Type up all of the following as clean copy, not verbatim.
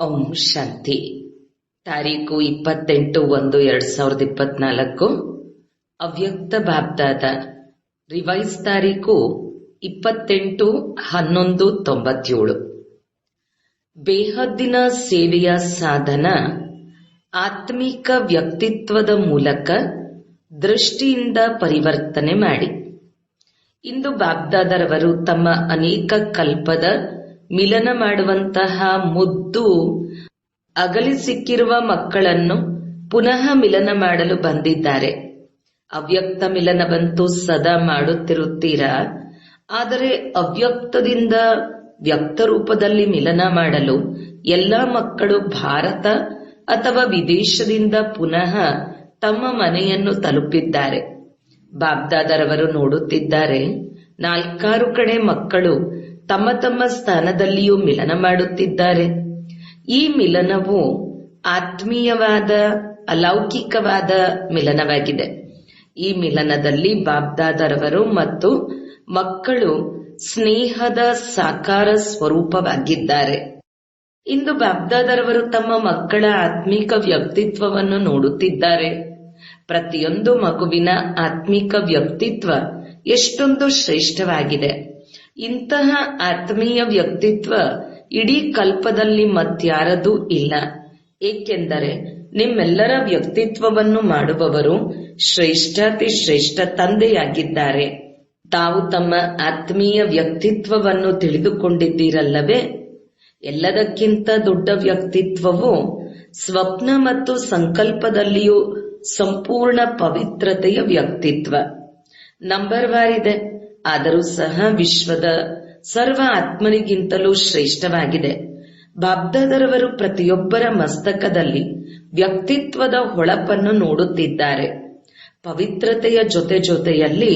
ಓಂ ಶಾಂತಿ. ತಾರೀಕು 28/1/2024. ಅವ್ಯಕ್ತ ಬಾಬ್ದಾದ. ರಿವೈಸ್ ತಾರೀಕು 28/11/97. ಬೇಹದ್ದಿನ ಸೇವೆಯ ಸಾಧನ ಆತ್ಮಿಕ ವ್ಯಕ್ತಿತ್ವದ ಮೂಲಕ ದೃಷ್ಟಿಯಿಂದ ಪರಿವರ್ತನೆ ಮಾಡಿ. ಇಂದು ಬಾಬ್ದಾದರವರು ತಮ್ಮ ಅನೇಕ ಕಲ್ಪದ ಮಿಲನ ಮಾಡುವಂತಹ ಮುದ್ದು ಅಗಲಿ ಸಿಕ್ಕಿರುವ ಮಕ್ಕಳನ್ನು ಪುನಃ ಮಿಲನ ಮಾಡಲು ಬಂದಿದ್ದಾರೆ. ಅವ್ಯಕ್ತ ಮಿಲನವಂತೂ ಸದಾ ಮಾಡುತ್ತಿರುತ್ತೀರಾ, ಆದರೆ ಅವ್ಯಕ್ತದಿಂದ ವ್ಯಕ್ತ ರೂಪದಲ್ಲಿ ಮಿಲನ ಮಾಡಲು ಎಲ್ಲ ಮಕ್ಕಳು ಭಾರತ ಅಥವಾ ವಿದೇಶದಿಂದ ಪುನಃ ತಮ್ಮ ಮನೆಯನ್ನು ತಲುಪಿದ್ದಾರೆ. ಬಾಬ್ದಾದರವರು ನೋಡುತ್ತಿದ್ದಾರೆ, 4 ಕಡೆ ಮಕ್ಕಳು ತಮ್ಮ ತಮ್ಮ ಸ್ಥಾನದಲ್ಲಿಯೂ ಮಿಲನ ಮಾಡುತ್ತಿದ್ದಾರೆ. ಈ ಮಿಲನವು ಆತ್ಮೀಯವಾದ ಅಲೌಕಿಕವಾದ ಮಿಲನವಾಗಿದೆ. ಈ ಮಿಲನದಲ್ಲಿ ಬಾಬ್ದಾದರವರು ಮತ್ತು ಮಕ್ಕಳು ಸ್ನೇಹದ ಸಾಕಾರ ಸ್ವರೂಪವಾಗಿದ್ದಾರೆ. ಇಂದು ಬಾಬ್ದಾದರವರು ತಮ್ಮ ಮಕ್ಕಳ ಆತ್ಮಿಕ ವ್ಯಕ್ತಿತ್ವವನ್ನು ನೋಡುತ್ತಿದ್ದಾರೆ. ಪ್ರತಿಯೊಂದು ಮಗುವಿನ ಆತ್ಮಿಕ ವ್ಯಕ್ತಿತ್ವ ಎಷ್ಟೊಂದು ಶ್ರೇಷ್ಠವಾಗಿದೆ. ಇಂತಹ ಆತ್ಮೀಯ ವ್ಯಕ್ತಿತ್ವ ಇಡೀ ಕಲ್ಪದಲ್ಲಿ ಮತ್ಯಾರದೂ ಇಲ್ಲ. ಏಕೆಂದರೆ ನಿಮ್ಮೆಲ್ಲರ ವ್ಯಕ್ತಿತ್ವವನ್ನು ಮಾಡುವವರು ಶ್ರೇಷ್ಠಾತಿ ಶ್ರೇಷ್ಠ ತಂದೆಯಾಗಿದ್ದಾರೆ. ತಾವು ತಮ್ಮ ಆತ್ಮೀಯ ವ್ಯಕ್ತಿತ್ವವನ್ನು ತಿಳಿದುಕೊಂಡಿದ್ದೀರಲ್ಲವೇ? ಎಲ್ಲದಕ್ಕಿಂತ ದೊಡ್ಡ ವ್ಯಕ್ತಿತ್ವವು ಸ್ವಪ್ನ ಮತ್ತು ಸಂಕಲ್ಪದಲ್ಲಿಯೂ ಸಂಪೂರ್ಣ ಪವಿತ್ರತೆಯ ವ್ಯಕ್ತಿತ್ವ. ನಂಬರ್ ವಾರಿದೆ, ಆದರೂ ಸಹ ವಿಶ್ವದ ಸರ್ವ ಆತ್ಮರಿಗಿಂತಲೂ ಶ್ರೇಷ್ಠವಾಗಿದೆ. ಬಾಬ್ದಾದರವರು ಪ್ರತಿಯೊಬ್ಬರ ಮಸ್ತಕದಲ್ಲಿ ವ್ಯಕ್ತಿತ್ವದ ಹೊಳಪನ್ನು ನೋಡುತ್ತಿದ್ದಾರೆ. ಪವಿತ್ರತೆಯ ಜೊತೆ ಜೊತೆಯಲ್ಲಿ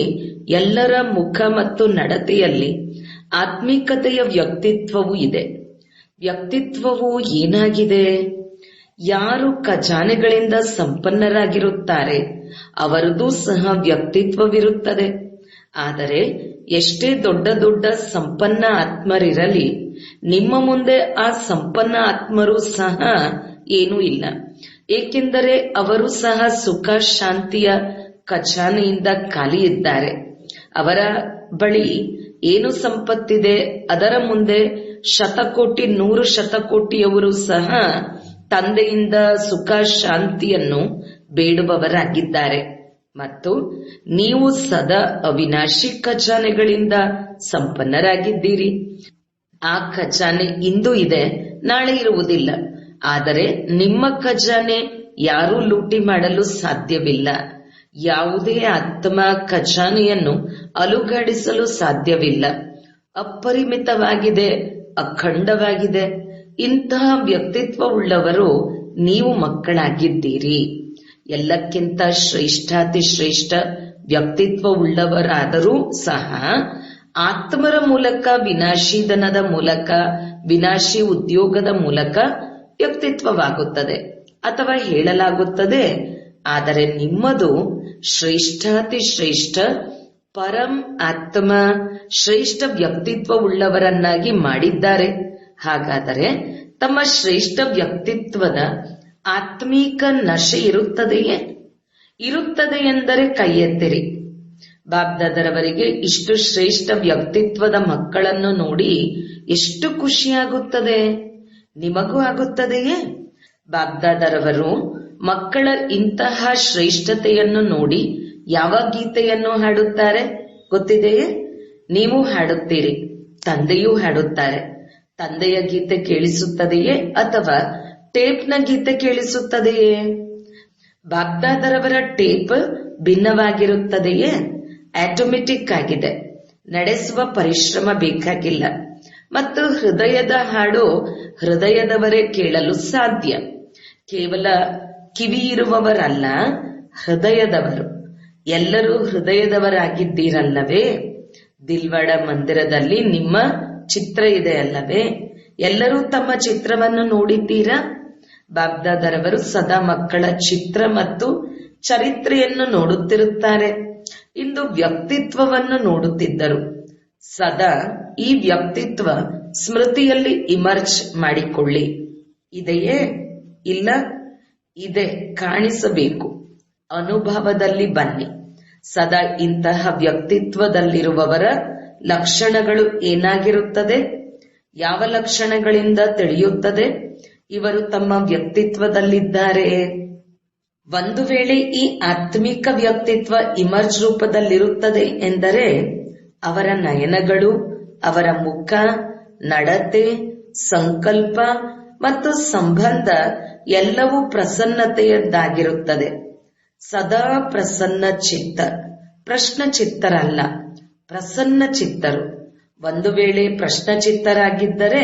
ಎಲ್ಲರ ಮುಖ ಮತ್ತು ನಡತೆಯಲ್ಲಿ ಆತ್ಮಿಕತೆಯ ವ್ಯಕ್ತಿತ್ವವೂ ಇದೆ. ವ್ಯಕ್ತಿತ್ವವು ಏನಾಗಿದೆ? ಯಾರು ಖಜಾನೆಗಳಿಂದ ಸಂಪನ್ನರಾಗಿರುತ್ತಾರೆ ಅವರದೂ ಸಹ ವ್ಯಕ್ತಿತ್ವವಿರುತ್ತದೆ. ಆದರೆ ಎಷ್ಟೇ ದೊಡ್ಡ ದೊಡ್ಡ ಸಂಪನ್ನ ಆತ್ಮರಿರಲಿ, ನಿಮ್ಮ ಮುಂದೆ ಆ ಸಂಪನ್ನ ಆತ್ಮರು ಸಹ ಏನೂ ಇಲ್ಲ. ಏಕೆಂದರೆ ಅವರು ಸಹ ಸುಖ ಶಾಂತಿಯ ಖಜಾನೆಯಿಂದ ಖಾಲಿ ಇದ್ದಾರೆ. ಅವರ ಬಳಿ ಏನು ಸಂಪತ್ತಿದೆ ಅದರ ಮುಂದೆ 100 ಶತಕೋಟಿಯವರು ಸಹ ತಂದೆಯಿಂದ ಸುಖ ಶಾಂತಿಯನ್ನು ಬೇಡುವವರಾಗಿದ್ದಾರೆ. ಮತ್ತು ನೀವು ಸದಾ ಅವಿನಾಶಿ ಖಜಾನೆಗಳಿಂದ ಸಂಪನ್ನರಾಗಿದ್ದೀರಿ. ಆ ಖಜಾನೆ ಇಂದು ಇದೆ, ನಾಳೆ ಇರುವುದಿಲ್ಲ. ಆದರೆ ನಿಮ್ಮ ಖಜಾನೆ ಯಾರೂ ಲೂಟಿ ಮಾಡಲು ಸಾಧ್ಯವಿಲ್ಲ. ಯಾವುದೇ ಆತ್ಮ ಖಜಾನೆಯನ್ನು ಅಲುಗಾಡಿಸಲು ಸಾಧ್ಯವಿಲ್ಲ. ಅಪರಿಮಿತವಾಗಿದೆ, ಅಖಂಡವಾಗಿದೆ. ಇಂತಹ ವ್ಯಕ್ತಿತ್ವವುಳ್ಳವರು ನೀವು ಮಕ್ಕಳಾಗಿದ್ದೀರಿ. ಎಲ್ಲಕ್ಕಿಂತ ಶ್ರೇಷ್ಠಾತಿ ಶ್ರೇಷ್ಠ ವ್ಯಕ್ತಿತ್ವವುಳ್ಳವರಾದರೂ ಸಹ ಆತ್ಮರ ಮೂಲಕ, ವಿನಾಶಿ ಧನದ ಮೂಲಕ, ವಿನಾಶಿ ಉದ್ಯೋಗದ ಮೂಲಕ ವ್ಯಕ್ತಿತ್ವವಾಗುತ್ತದೆ ಅಥವಾ ಹೇಳಲಾಗುತ್ತದೆ. ಆದರೆ ನಿಮ್ಮದು ಶ್ರೇಷ್ಠಾತಿ ಶ್ರೇಷ್ಠ ಪರಂ ಆತ್ಮ ಶ್ರೇಷ್ಠ ವ್ಯಕ್ತಿತ್ವವುಳ್ಳವರನ್ನಾಗಿ ಮಾಡಿದ್ದಾರೆ. ಹಾಗಾದರೆ ತಮ್ಮ ಶ್ರೇಷ್ಠ ವ್ಯಕ್ತಿತ್ವದ ಆತ್ಮೀಕ ನಶೆ ಇರುತ್ತದೆಯೇ? ಇರುತ್ತದೆ ಎಂದರೆ ಕೈ ಎತ್ತಿರಿ. ಬಾಬ್ದಾದರವರಿಗೆ ಇಷ್ಟು ಶ್ರೇಷ್ಠ ವ್ಯಕ್ತಿತ್ವದ ಮಕ್ಕಳನ್ನು ನೋಡಿ ಎಷ್ಟು ಖುಷಿಯಾಗುತ್ತದೆ. ನಿಮಗೂ ಆಗುತ್ತದೆಯೇ? ಬಾಬ್ದಾದರವರು ಮಕ್ಕಳ ಇಂತಹ ಶ್ರೇಷ್ಠತೆಯನ್ನು ನೋಡಿ ಯಾವ ಗೀತೆಯನ್ನು ಹಾಡುತ್ತಾರೆ ಗೊತ್ತಿದೆಯೇ? ನೀವು ಹಾಡುತ್ತೀರಿ, ತಂದೆಯೂ ಹಾಡುತ್ತಾರೆ. ತಂದೆಯ ಗೀತೆ ಕೇಳಿಸುತ್ತದೆಯೇ ಅಥವಾ ಟೇಪ್ನ ಗೀತೆ ಕೇಳಿಸುತ್ತದೆಯೇ? ಬಾಬ್ದಾದರವರ ಟೇಪ್ ಭಿನ್ನವಾಗಿರುತ್ತದೆಯೇ? ಆಟೋಮೆಟಿಕ್ ಆಗಿದೆ, ನಡೆಸುವ ಪರಿಶ್ರಮ ಬೇಕಾಗಿಲ್ಲ. ಮತ್ತು ಹೃದಯದ ಹಾಡು ಹೃದಯದವರೇ ಕೇಳಲು ಸಾಧ್ಯ. ಕೇವಲ ಕಿವಿ ಇರುವವರಲ್ಲ, ಹೃದಯದವರು. ಎಲ್ಲರೂ ಹೃದಯದವರಾಗಿದ್ದೀರಲ್ಲವೇ? ದಿಲ್ವಾಡ ಮಂದಿರದಲ್ಲಿ ನಿಮ್ಮ ಚಿತ್ರ ಇದೆ ಅಲ್ಲವೇ? ಎಲ್ಲರೂ ತಮ್ಮ ಚಿತ್ರವನ್ನು ನೋಡಿದ್ದೀರಾ? ಬಾಬ್ದಾದರವರು ಸದಾ ಮಕ್ಕಳ ಚಿತ್ರ ಮತ್ತು ಚರಿತ್ರೆಯನ್ನು ನೋಡುತ್ತಿರುತ್ತಾರೆ. ಇಂದು ವ್ಯಕ್ತಿತ್ವವನ್ನು ನೋಡುತ್ತಿದ್ದರು. ಸದಾ ಈ ವ್ಯಕ್ತಿತ್ವ ಸ್ಮೃತಿಯಲ್ಲಿ ಇಮರ್ಜ್ ಮಾಡಿಕೊಳ್ಳಿ. ಇದೆಯೇ? ಇಲ್ಲ, ಇದೆ, ಕಾಣಿಸಬೇಕು. ಅನುಭವದಲ್ಲಿ ಬನ್ನಿ. ಸದಾ ಇಂತಹ ವ್ಯಕ್ತಿತ್ವದಲ್ಲಿರುವವರ ಲಕ್ಷಣಗಳು ಏನಾಗಿರುತ್ತದೆ? ಯಾವ ಲಕ್ಷಣಗಳಿಂದ ತಿಳಿಯುತ್ತದೆ ಇವರು ತಮ್ಮ ವ್ಯಕ್ತಿತ್ವದಲ್ಲಿದ್ದಾರೆ? ಒಂದು ವೇಳೆ ಈ ಆತ್ಮಿಕ ವ್ಯಕ್ತಿತ್ವ ಇಮರ್ಜ್ ರೂಪದಲ್ಲಿರುತ್ತದೆ ಎಂದರೆ ಅವರ ನಯನಗಳು, ಅವರ ಮುಖ, ನಡತೆ, ಸಂಕಲ್ಪ ಮತ್ತು ಸಂಬಂಧ ಎಲ್ಲವೂ ಪ್ರಸನ್ನತೆಯದ್ದಾಗಿರುತ್ತದೆ. ಸದಾ ಪ್ರಸನ್ನ ಚಿತ್ತ, ಪ್ರಶ್ನಚಿತ್ತರಲ್ಲ, ಪ್ರಸನ್ನ ಚಿತ್ತರು. ಒಂದು ವೇಳೆ ಪ್ರಶ್ನಚಿತ್ತರಾಗಿದ್ದರೆ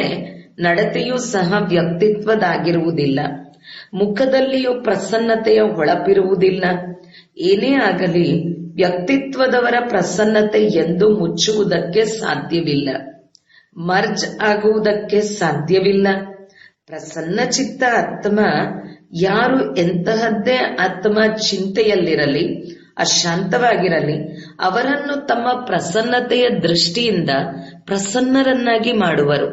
ನಡತೆಯೂ ಸಹ ವ್ಯಕ್ತಿತ್ವದಾಗಿರುವುದಿಲ್ಲ, ಮುಖದಲ್ಲಿಯೂ ಪ್ರಸನ್ನತೆಯ ಹೊಳಪಿರುವುದಿಲ್ಲ. ಏನೇ ಆಗಲಿ ವ್ಯಕ್ತಿತ್ವದವರ ಪ್ರಸನ್ನತೆ ಎಂದು ಮುಚ್ಚುವುದಕ್ಕೆ ಸಾಧ್ಯವಿಲ್ಲ, ಮರ್ಜ್ ಆಗುವುದಕ್ಕೆ ಸಾಧ್ಯವಿಲ್ಲ. ಪ್ರಸನ್ನ ಚಿತ್ತ ಆತ್ಮ ಯಾರು ಎಂತಹದ್ದೇ ಆತ್ಮ ಚಿಂತೆಯಲ್ಲಿರಲಿ, ಅಶಾಂತವಾಗಿರಲಿ, ಅವರನ್ನು ತಮ್ಮ ಪ್ರಸನ್ನತೆಯ ದೃಷ್ಟಿಯಿಂದ ಪ್ರಸನ್ನರನ್ನಾಗಿ ಮಾಡುವರು.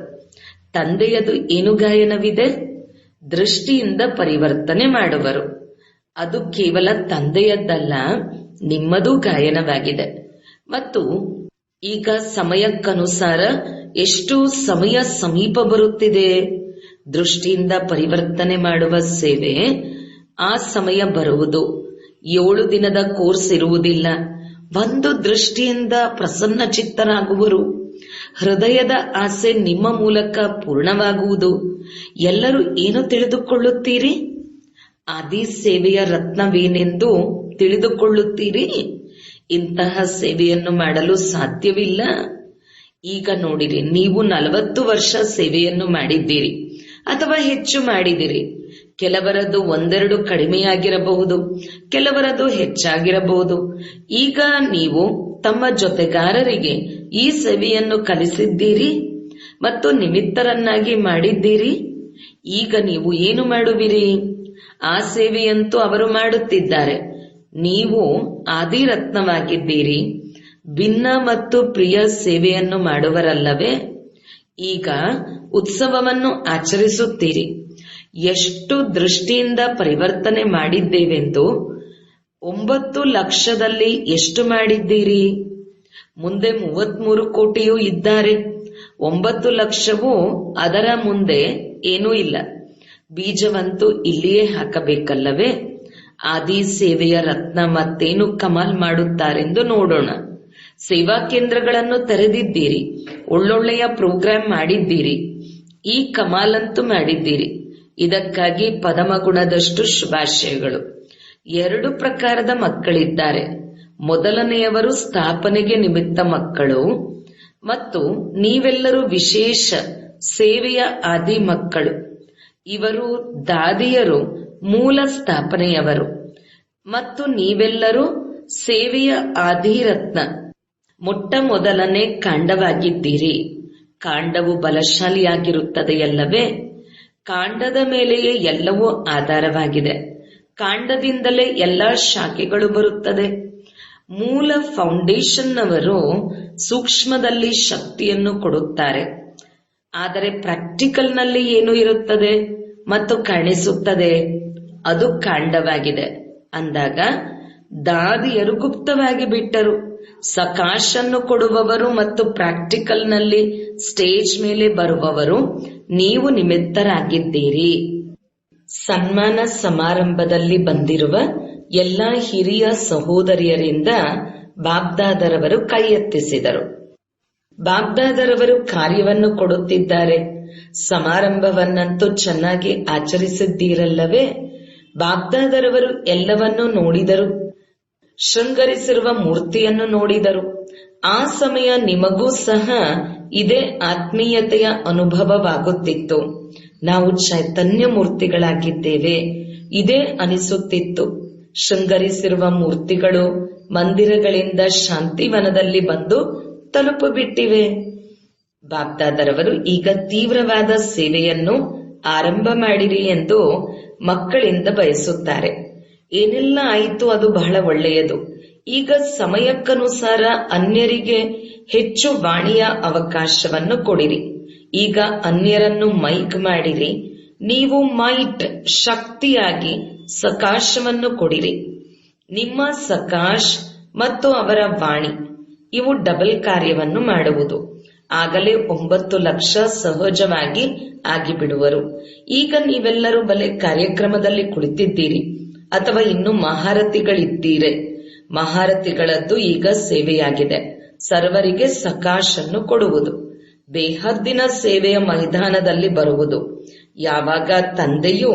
ತಂದೆಯದು ಏನು ಗಾಯನವಿದೆ? ದೃಷ್ಟಿಯಿಂದ ಪರಿವರ್ತನೆ ಮಾಡುವರು. ಅದು ಕೇವಲ ತಂದೆಯದ್ದಲ್ಲ, ನಿಮ್ಮದೂ ಗಾಯನವಾಗಿದೆ. ಮತ್ತು ಈಗ ಸಮಯಕ್ಕನುಸಾರ ಎಷ್ಟು ಸಮಯ ಸಮೀಪ ಬರುತ್ತಿದೆ. ದೃಷ್ಟಿಯಿಂದ ಪರಿವರ್ತನೆ ಮಾಡುವ ಸೇವೆ ಆ ಸಮಯ ಬರುವುದು. 7 ದಿನದ ಕೋರ್ಸ್ ಇರುವುದಿಲ್ಲ. ಒಂದು ದೃಷ್ಟಿಯಿಂದ ಪ್ರಸನ್ನ ಚಿತ್ತರಾಗುವರು. ಹೃದಯದ ಆಸೆ ನಿಮ್ಮ ಮೂಲಕ ಪೂರ್ಣವಾಗುವುದು. ಎಲ್ಲರೂ ಏನು ತಿಳಿದುಕೊಳ್ಳುತ್ತೀರಿ? ಆದಿ ಸೇವೆಯ ರತ್ನವೇನೆಂದು ತಿಳಿದುಕೊಳ್ಳುತ್ತೀರಿ. ಇಂತಹ ಸೇವೆಯನ್ನು ಮಾಡಲು ಸಾಧ್ಯವಿಲ್ಲ. ಈಗ ನೋಡಿರಿ, ನೀವು 40 ವರ್ಷ ಸೇವೆಯನ್ನು ಮಾಡಿದ್ದೀರಿ ಅಥವಾ ಹೆಚ್ಚು ಮಾಡಿದಿರಿ. ಕೆಲವರದು 1-2 ಕಡಿಮೆಯಾಗಿರಬಹುದು, ಕೆಲವರದು ಹೆಚ್ಚಾಗಿರಬಹುದು. ಈಗ ನೀವು ತಮ್ಮ ಜೊತೆಗಾರರಿಗೆ ಈ ಸೇವೆಯನ್ನು ಕಲಿಸಿದ್ದೀರಿ ಮತ್ತು ನಿಮಿತ್ತರನ್ನಾಗಿ ಮಾಡಿದ್ದೀರಿ. ಈಗ ನೀವು ಏನು ಮಾಡುವಿರಿ? ಆ ಸೇವೆಯಂತೂ ಅವರು ಮಾಡುತ್ತಿದ್ದಾರೆ. ನೀವು ಆದಿರತ್ನವಾಗಿದ್ದೀರಿ. ಭಿನ್ನ ಮತ್ತು ಪ್ರಿಯ ಸೇವೆಯನ್ನು ಮಾಡುವರಲ್ಲವೇ? ಈಗ ಉತ್ಸವವನ್ನು ಆಚರಿಸುತ್ತೀರಿ. ಎಷ್ಟು ದೃಷ್ಟಿಯಿಂದ ಪರಿವರ್ತನೆ ಮಾಡಿದ್ದೇವೆಂದು 9 ಲಕ್ಷದಲ್ಲಿ ಎಷ್ಟು ಮಾಡಿದ್ದೀರಿ? ಮುಂದೆ 33 ಕೋಟಿಯೂ ಇದ್ದಾರೆ. 9 ಲಕ್ಷವೂ ಅದರ ಮುಂದೆ ಏನೂ ಇಲ್ಲ. ಬೀಜವಂತೂ ಇಲ್ಲಿಯೇ ಹಾಕಬೇಕಲ್ಲವೇ? ಆದಿ ಸೇವೆಯ ರತ್ನ ಮತ್ತೇನು ಕಮಾಲ್ ಮಾಡುತ್ತಾರೆಂದು ನೋಡೋಣ. ಸೇವಾ ಕೇಂದ್ರಗಳನ್ನು ತೆರೆದಿದ್ದೀರಿ, ಒಳ್ಳೊಳ್ಳೆಯ ಪ್ರೋಗ್ರಾಂ ಮಾಡಿದ್ದೀರಿ, ಈ ಕಮಾಲಂತೂ ಮಾಡಿದ್ದೀರಿ. ಇದಕ್ಕಾಗಿ ಪದಮಗುಣದಷ್ಟು ಶುಭಾಶಯಗಳು. 2 ಪ್ರಕಾರದ ಮಕ್ಕಳಿದ್ದಾರೆ. ಮೊದಲನೆಯವರು ಸ್ಥಾಪನೆಗೆ ನಿಮಿತ್ತ ಮಕ್ಕಳು ಮತ್ತು ನೀವೆಲ್ಲರೂ ವಿಶೇಷ ಸೇವೆಯ ಆದಿ ಮಕ್ಕಳು. ಇವರು ದಾದಿಯರು ಮೂಲ ಸ್ಥಾಪನೆಯವರು ಮತ್ತು ನೀವೆಲ್ಲರೂ ಸೇವೆಯ ಆದಿರತ್ನ ಮೊಟ್ಟ ಮೊದಲನೇ ಕಾಂಡವಾಗಿದ್ದೀರಿ. ಕಾಂಡವು ಬಲಶಾಲಿಯಾಗಿರುತ್ತದೆಯಲ್ಲವೇ? ಕಾಂಡದ ಮೇಲೆಯೇ ಎಲ್ಲವೂ ಆಧಾರವಾಗಿದೆ. ಕಾಂಡದಿಂದಲೇ ಎಲ್ಲಾ ಶಾಖೆಗಳು ಬರುತ್ತದೆ. ಮೂಲ ಫೌಂಡೇಶನ್ನವರು ಸೂಕ್ಷ್ಮದಲ್ಲಿ ಶಕ್ತಿಯನ್ನು ಕೊಡುತ್ತಾರೆ. ಆದರೆ ಪ್ರಾಕ್ಟಿಕಲ್ನಲ್ಲಿ ಏನು ಇರುತ್ತದೆ ಮತ್ತು ಕಾಣಿಸುತ್ತದೆ? ಅದು ಕಾಂಡವಾಗಿದೆ. ಅಂದಾಗ ದಾದಿಯರು ಗುಪ್ತವಾಗಿ ಬಿಟ್ಟರು. ಸಕಾಶನ್ನು ಕೊಡುವವರು ಮತ್ತು ಪ್ರಾಕ್ಟಿಕಲ್ನಲ್ಲಿ ಸ್ಟೇಜ್ ಮೇಲೆ ಬರುವವರು ನೀವು ನಿಮಿತ್ತರಾಗಿದ್ದೀರಿ. ಸನ್ಮಾನ ಸಮಾರಂಭದಲ್ಲಿ ಬಂದಿರುವ ಎಲ್ಲ ಹಿರಿಯ ಸಹೋದರಿಯರಿಂದ ಬಾಬ್ದಾದರವರು ಕೈ ಎತ್ತಿಸಿದರು. ಬಾಬ್ದಾದರವರು ಕಾರ್ಯವನ್ನು ಕೊಡುತ್ತಿದ್ದಾರೆ. ಸಮಾರಂಭವನ್ನಂತೂ ಚೆನ್ನಾಗಿ ಆಚರಿಸಿದ್ದೀರಲ್ಲವೇ? ಬಾಬ್ದಾದರವರು ಎಲ್ಲವನ್ನೂ ನೋಡಿದರು. ಶೃಂಗರಿಸಿರುವ ಮೂರ್ತಿಯನ್ನು ನೋಡಿದರು. ಆ ಸಮಯ ನಿಮಗೂ ಸಹ ಇದೇ ಆತ್ಮೀಯತೆಯ ಅನುಭವವಾಗುತ್ತಿತ್ತು. ನಾವು ಚೈತನ್ಯ ಮೂರ್ತಿಗಳಾಗಿದ್ದೇವೆ, ಇದೇ ಅನಿಸುತ್ತಿತ್ತು. ಶೃಂಗರಿಸಿರುವ ಮೂರ್ತಿಗಳು ಮಂದಿರಗಳಿಂದ ಶಾಂತಿವನದಲ್ಲಿ ಬಂದು ತಲುಪಿಬಿಟ್ಟಿವೆ. ಬಾಬ್ದಾದರವರು ಈಗ ತೀವ್ರವಾದ ಸೇವೆಯನ್ನು ಆರಂಭ ಮಾಡಿರಿ ಎಂದು ಮಕ್ಕಳಿಂದ ಬಯಸುತ್ತಾರೆ. ಏನೆಲ್ಲ ಆಯಿತು ಅದು ಬಹಳ ಒಳ್ಳೆಯದು. ಈಗ ಸಮಯಕ್ಕನುಸಾರ ಅನ್ಯರಿಗೆ ಹೆಚ್ಚು ವಾಣಿಯ ಅವಕಾಶವನ್ನು ಕೊಡಿರಿ. ಈಗ ಅನ್ಯರನ್ನು ಮೈಕ್ ಮಾಡಿರಿ. ನೀವು ಮೈಟ್ ಶಕ್ತಿಯಾಗಿ ಸಕಾಶವನ್ನು ಕೊಡಿರಿ. ನಿಮ್ಮ ಸಕಾಶ್ ಮತ್ತು ಅವರ ವಾಣಿ ಇವು ಡಬಲ್ ಕಾರ್ಯವನ್ನು ಮಾಡುವುದು. ಆಗಲೇ 9 ಲಕ್ಷ ಸಹಜವಾಗಿ ಆಗಿಬಿಡುವರು. ಈಗ ನೀವೆಲ್ಲರೂ ಬಲೆ ಕಾರ್ಯಕ್ರಮದಲ್ಲಿ ಕುಳಿತಿದ್ದೀರಿ ಅಥವಾ ಇನ್ನು ಮಹಾರಥಿಗಳಿದ್ದೀರೆ. ಮಹಾರಥಿಗಳದ್ದು ಈಗ ಸೇವೆಯಾಗಿದೆ. ಸರ್ವರಿಗೆ ಸಕಾಶನ್ನು ಕೊಡುವುದು, ಬೇಹದ್ದಿನ ಸೇವೆಯ ಮೈದಾನದಲ್ಲಿ ಬರುವುದು. ಯಾವಾಗ ತಂದೆಯು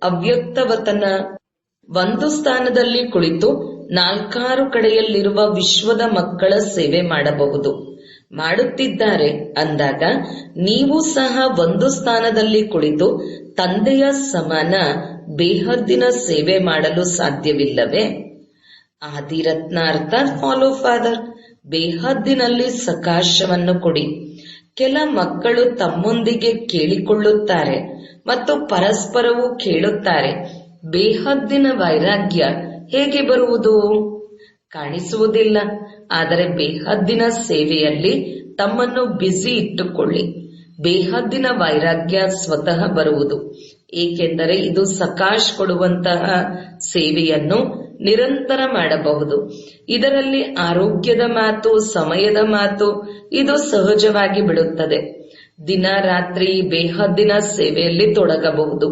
ಅವ್ಯಕ್ತವತನ ಒಂದು ಸ್ಥಾನದಲ್ಲಿ ಕುಳಿತು 4 ಕಡೆಯಲ್ಲಿರುವ ವಿಶ್ವದ ಮಕ್ಕಳ ಸೇವೆ ಮಾಡಬಹುದು, ಮಾಡುತ್ತಿದ್ದಾರೆ ಅಂದಾಗ ನೀವು ಸಹ ಒಂದು ಸ್ಥಾನದಲ್ಲಿ ಕುಳಿತು ತಂದೆಯ ಸಮಾನ ಬೇಹದ್ದಿನ ಸೇವೆ ಮಾಡಲು ಸಾಧ್ಯವಿಲ್ಲವೇ? ಆದಿರತ್ನ ಅರ್ಥಾತ್ ಫಾಲೋ ಫಾದರ್, ಬೇಹದ್ದಿನಲ್ಲಿ ಸಕಾಶವನ್ನು ಕೊಡಿ. ಕೆಲ ಮಕ್ಕಳು ತಮ್ಮೊಂದಿಗೆ ಕೇಳಿಕೊಳ್ಳುತ್ತಾರೆ ಮತ್ತು ಪರಸ್ಪರವೂ ಕೇಳುತ್ತಾರೆ, ಬೇಹದ್ದಿನ ವೈರಾಗ್ಯ ಹೇಗೆ ಬರುವುದು? ಕಾಣಿಸುವುದಿಲ್ಲ. ಆದರೆ ಬೇಹದ್ದಿನ ಸೇವೆಯಲ್ಲಿ ತಮ್ಮನ್ನು ಬ್ಯುಸಿ ಇಟ್ಟುಕೊಳ್ಳಿ. ಬೇಹದ್ದಿನ ವೈರಾಗ್ಯ ಸ್ವತಃ ಬರುವುದು. ಏಕೆಂದರೆ ಇದು ಸಕಾಶ್ ಕೊಡುವಂತಹ ಸೇವೆಯನ್ನು ನಿರಂತರ ಮಾಡಬಹುದು. ಇದರಲ್ಲಿ ಆರೋಗ್ಯದ ಮಾತು, ಸಮಯದ ಮಾತು ಇದು ಸಹಜವಾಗಿ ಬಿಡುತ್ತದೆ. ದಿನ ರಾತ್ರಿ ಬೇಹದ್ದಿನ ಸೇವೆಯಲ್ಲಿ ತೊಡಗಬಹುದು.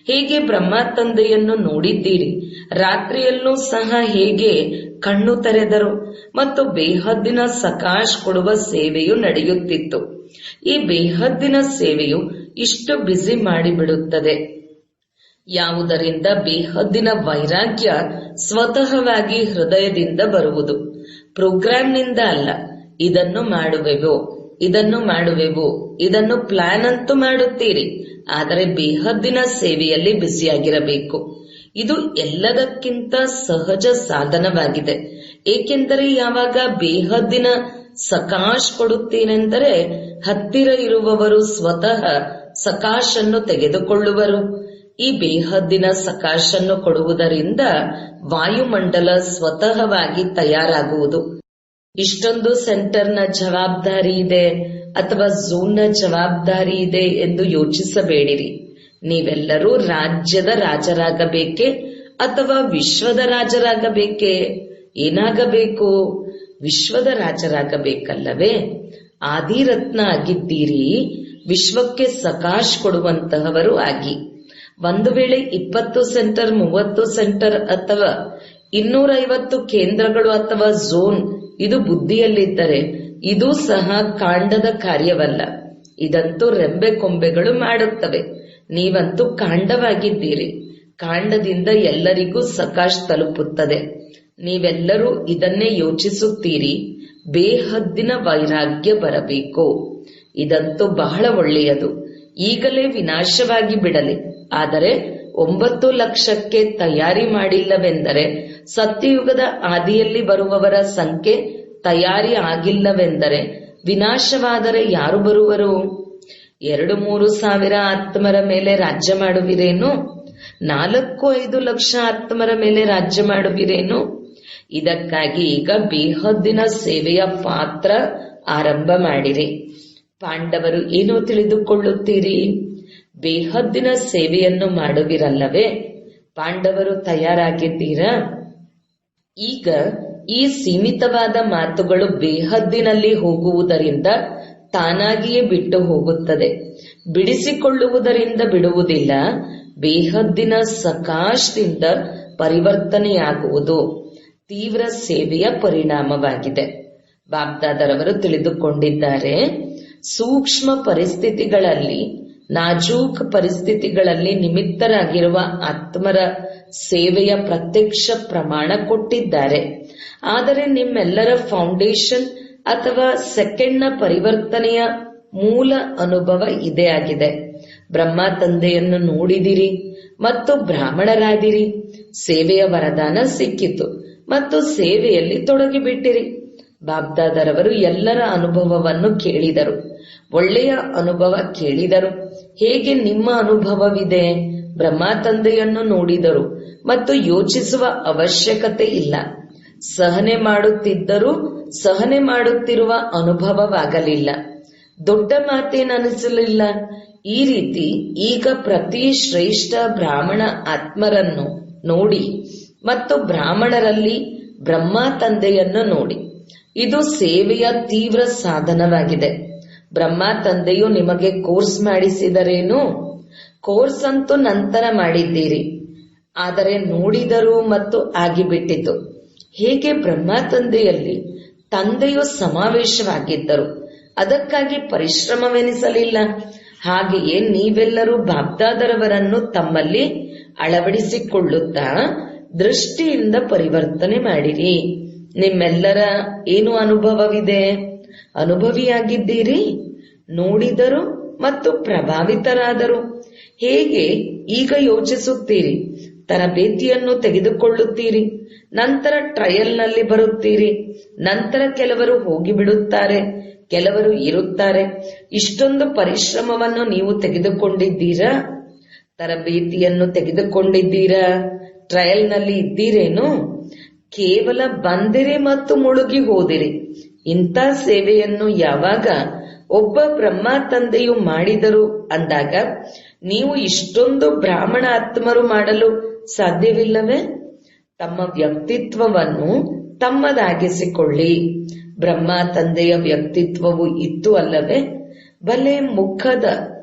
ಹೇಗೆ ಬ್ರಹ್ಮ ತಂದೆಯನ್ನು ನೋಡಿದ್ದೀರಿ, ರಾತ್ರಿಯಲ್ಲೂ ಸಹ ಹೇಗೆ ಕಣ್ಣು ತೆರೆದರು ಮತ್ತು ಬೇಹದ್ದಿನ ಸಕಾಶ್ ಕೊಡುವ ಸೇವೆಯು ನಡೆಯುತ್ತಿತ್ತು. ಈ ಬೇಹದ್ದಿನ ಸೇವೆಯು ಇಷ್ಟು ಬ್ಯುಸಿ ಮಾಡಿಬಿಡುತ್ತದೆ. ಯಾವುದರಿಂದ ಬೇಹದ್ದಿನ ವೈರಾಗ್ಯ ಸ್ವತಃವಾಗಿ ಹೃದಯದಿಂದ ಬರುವುದು, ಪ್ರೋಗ್ರಾಂನಿಂದ ಅಲ್ಲ. ಇದನ್ನು ಮಾಡುವೆವು, ಇದನ್ನು ಮಾಡುವೆವು, ಇದನ್ನು ಪ್ಲಾನ್ ಅಂತೂ ಮಾಡುತ್ತೀರಿ, ಆದರೆ ಬೇಹದ್ದಿನ ಸೇವೆಯಲ್ಲಿ ಬ್ಯುಸಿಯಾಗಿರಬೇಕು. ಇದು ಎಲ್ಲದಕ್ಕಿಂತ ಸಹಜ ಸಾಧನವಾಗಿದೆ. ಏಕೆಂದರೆ ಯಾವಾಗ ಬೇಹದ್ದಿನ ಸಕಾಶ್ ಕೊಡುತ್ತೀನೆಂದರೆ ಹತ್ತಿರ ಇರುವವರು ಸ್ವತಃ ಸಕಾಶನ್ನು ತೆಗೆದುಕೊಳ್ಳುವರು. ಈ ಬೇಹದ್ದಿನ ಸಕಾಶನ್ನು ಕೊಡುವುದರಿಂದ ವಾಯುಮಂಡಲ ಸ್ವತಃವಾಗಿ ತಯಾರಾಗುವುದು. ಇಷ್ಟೊಂದು ಸೆಂಟರ್ನ ಜವಾಬ್ದಾರಿ ಇದೆ ಅಥವಾ ಝೋನ್ನ ಜವಾಬ್ದಾರಿ ಇದೆ ಎಂದು ಯೋಚಿಸಬೇಡಿರಿ. ನೀವೆಲ್ಲರೂ ರಾಜ್ಯದ ರಾಜರಾಗಬೇಕೇ ಅಥವಾ ವಿಶ್ವದ ರಾಜರಾಗಬೇಕೇ? ಏನಾಗಬೇಕು? ವಿಶ್ವದ ರಾಜರಾಗಬೇಕಲ್ಲವೇ? ಆದಿರತ್ನ ಆಗಿದ್ದೀರಿ, ವಿಶ್ವಕ್ಕೆ ಸಕಾಶ್ ಕೊಡುವಂತಹವರು ಆಗಿ. ಒಂದು ವೇಳೆ 20 ಸೆಂಟರ್, 30 ಸೆಂಟರ್ ಅಥವಾ 250 ಕೇಂದ್ರಗಳು ಅಥವಾ ಝೋನ್ ಇದು ಬುದ್ಧಿಯಲ್ಲಿದ್ದರೆ ಇದು ಸಹ ಕಾಂಡದ ಕಾರ್ಯವಲ್ಲ. ಇದಂತೂ ರೆಂಬೆ ಕೊಂಬೆಗಳು ಮಾಡುತ್ತವೆ. ನೀವಂತೂ ಕಾಂಡವಾಗಿದ್ದೀರಿ. ಕಾಂಡದಿಂದ ಎಲ್ಲರಿಗೂ ಸಕಾಶ್ ತಲುಪುತ್ತದೆ. ನೀವೆಲ್ಲರೂ ಇದನ್ನೇ ಯೋಚಿಸುತ್ತೀರಿ, ಬೇಹದ್ದಿನ ವೈರಾಗ್ಯ ಬರಬೇಕು. ಇದಂತೂ ಬಹಳ ಒಳ್ಳೆಯದು. ಈಗಲೇ ವಿನಾಶವಾಗಿ ಬಿಡಲಿ. ಆದರೆ 9 ಲಕ್ಷಕ್ಕೆ ತಯಾರಿ ಮಾಡಿಲ್ಲವೆಂದರೆ, ಸತ್ಯಯುಗದ ಆದಿಯಲ್ಲಿ ಬರುವವರ ಸಂಖ್ಯೆ ತಯಾರಿ ಆಗಿಲ್ಲವೆಂದರೆ ವಿನಾಶವಾದರೆ ಯಾರು ಬರುವರು? 2-3 ಸಾವಿರ ಆತ್ಮರ ಮೇಲೆ ರಾಜ್ಯ ಮಾಡುವಿರೇನು? 4-5 ಲಕ್ಷ ಆತ್ಮರ ಮೇಲೆ ರಾಜ್ಯ ಮಾಡುವಿರೇನು? ಇದಕ್ಕಾಗಿ ಈಗ ಬೇಹದ್ದಿನ ಸೇವೆಯ ಪಾತ್ರ ಆರಂಭ ಮಾಡಿರಿ. ಪಾಂಡವರು ಏನೋ ತಿಳಿದುಕೊಳ್ಳುತ್ತೀರಿ, ಬೇಹದ್ದಿನ ಸೇವೆಯನ್ನು ಮಾಡುವಿರಲ್ಲವೇ? ಪಾಂಡವರು ತಯಾರಾಗಿದ್ದೀರಾ? ಈಗ ಈ ಸೀಮಿತವಾದ ಮಾತುಗಳು ಬೇಹದ್ದಿನಲ್ಲಿ ಹೋಗುವುದರಿಂದ ತಾನಾಗಿಯೇ ಬಿಟ್ಟು ಹೋಗುತ್ತದೆ. ಬಿಡಿಸಿಕೊಳ್ಳುವುದರಿಂದ ಬಿಡುವುದಿಲ್ಲ. ಬೇಹದ್ದಿನ ಸಕಾಶದಿಂದ ಪರಿವರ್ತನೆಯಾಗುವುದು ತೀವ್ರ ಸೇವೆಯ ಪರಿಣಾಮವಾಗಿದೆ. ಬಾಬ್ದಾದರವರು ತಿಳಿದುಕೊಂಡಿದ್ದಾರೆ, ಸೂಕ್ಷ್ಮ ಪರಿಸ್ಥಿತಿಗಳಲ್ಲಿ, ನಾಜೂಕ್ ಪರಿಸ್ಥಿತಿಗಳಲ್ಲಿ ನಿಮಿತ್ತರಾಗಿರುವ ಆತ್ಮರ ಸೇವೆಯ ಪ್ರತ್ಯಕ್ಷ ಪ್ರಮಾಣ ಕೊಟ್ಟಿದ್ದಾರೆ. ಆದರೆ ನಿಮ್ಮೆಲ್ಲರ ಫೌಂಡೇಶನ್ ಅಥವಾ ಸೆಕೆಂಡ್ನ ಪರಿವರ್ತನೆಯ ಮೂಲ ಅನುಭವ ಇದೇ ಆಗಿದೆ. ಬ್ರಹ್ಮ ತಂದೆಯನ್ನು ನೋಡಿದಿರಿ ಮತ್ತು ಬ್ರಾಹ್ಮಣರಾದಿರಿ. ಸೇವೆಯ ವರದಾನ ಸಿಕ್ಕಿತು ಮತ್ತು ಸೇವೆಯಲ್ಲಿ ತೊಡಗಿಬಿಟ್ಟಿರಿ. ಬಾಬ್ದಾದರವರು ಎಲ್ಲರ ಅನುಭವವನ್ನು ಕೇಳಿದರು, ಒಳ್ಳೆಯ ಅನುಭವ ಕೇಳಿದರು. ಹೇಗೆ ನಿಮ್ಮ ಅನುಭವವಿದೆ? ಬ್ರಹ್ಮ ತಂದೆಯನ್ನು ನೋಡಿದರು ಮತ್ತು ಯೋಚಿಸುವ ಅವಶ್ಯಕತೆ ಇಲ್ಲ. ಸಹನೆ ಮಾಡುತ್ತಿದ್ದರೂ ಸಹನೆ ಮಾಡುತ್ತಿರುವ ಅನುಭವವಾಗಲಿಲ್ಲ. ದೊಡ್ಡ ಮಾತೇನನಿಸಲಿಲ್ಲ. ಈ ರೀತಿ ಈಗ ಪ್ರತಿ ಶ್ರೇಷ್ಠ ಬ್ರಾಹ್ಮಣ ಆತ್ಮರನ್ನು ನೋಡಿ ಮತ್ತು ಬ್ರಾಹ್ಮಣರಲ್ಲಿ ಬ್ರಹ್ಮ ತಂದೆಯನ್ನು ನೋಡಿ. ಇದು ಸೇವೆಯ ತೀವ್ರ ಸಾಧನವಾಗಿದೆ. ಬ್ರಹ್ಮ ತಂದೆಯು ನಿಮಗೆ ಕೋರ್ಸ್ ಮಾಡಿಸಿದರೇನು? ಕೋರ್ಸ್ ಅಂತೂ ನಂತರ ಮಾಡಿದ್ದೀರಿ, ಆದರೆ ನೋಡಿದರು ಮತ್ತು ಆಗಿಬಿಟ್ಟಿತು. ಹೇಗೆ ಬ್ರಹ್ಮ ತಂದೆಯಲ್ಲಿ ತಂದೆಯು ಸಮಾವೇಶವಾಗಿದ್ದರು, ಅದಕ್ಕಾಗಿ ಪರಿಶ್ರಮವೆನಿಸಲಿಲ್ಲ. ಹಾಗೆಯೇ ನೀವೆಲ್ಲರೂ ಬಾಬ್ದಾದರವರನ್ನು ತಮ್ಮಲ್ಲಿ ಅಳವಡಿಸಿಕೊಳ್ಳುತ್ತಾ ದೃಷ್ಟಿಯಿಂದ ಪರಿವರ್ತನೆ ಮಾಡಿರಿ. ನಿಮ್ಮೆಲ್ಲರ ಏನು ಅನುಭವವಿದೆ? ಅನುಭವಿಯಾಗಿದ್ದೀರಿ, ನೋಡಿದರು ಮತ್ತು ಪ್ರಭಾವಿತರಾದರು. ಹೇಗೆ ಈಗ ಯೋಚಿಸುತ್ತೀರಿ? ತರಬೇತಿಯನ್ನು ತೆಗೆದುಕೊಳ್ಳುತ್ತೀರಿ, ನಂತರ ಟ್ರಯಲ್ನಲ್ಲಿ ಬರುತ್ತೀರಿ, ನಂತರ ಕೆಲವರು ಹೋಗಿಬಿಡುತ್ತಾರೆ, ಕೆಲವರು ಇರುತ್ತಾರೆ. ಇಷ್ಟೊಂದು ಪರಿಶ್ರಮವನ್ನು ನೀವು ತೆಗೆದುಕೊಂಡಿದ್ದೀರಾ? ತರಬೇತಿಯನ್ನು ತೆಗೆದುಕೊಂಡಿದ್ದೀರಾ? ಟ್ರಯಲ್ನಲ್ಲಿ ಇದ್ದೀರೇನು? ಕೇವಲ ಬಂದಿರಿ ಮತ್ತು ಮುಳುಗಿ ಹೋದಿರಿ. ಇಂಥ ಸೇವೆಯನ್ನು ಯಾವಾಗ ಒಬ್ಬ ಬ್ರಹ್ಮ ತಂದೆಯು ಮಾಡಿದರು ಅಂದಾಗ ನೀವು ಇಷ್ಟೊಂದು ಬ್ರಾಹ್ಮಣ ಆತ್ಮರು ಮಾಡಲು ಸಾಧ್ಯವಿಲ್ಲವೇ? ತಮ್ಮ ವ್ಯಕ್ತಿತ್ವವನ್ನು ತಮ್ಮದಾಗಿಸಿಕೊಳ್ಳಿ. ಬ್ರಹ್ಮ ತಂದೆಯ ವ್ಯಕ್ತಿತ್ವವು ಇತ್ತು ಅಲ್ಲವೇ? ಭಲೆ ಮುಖದ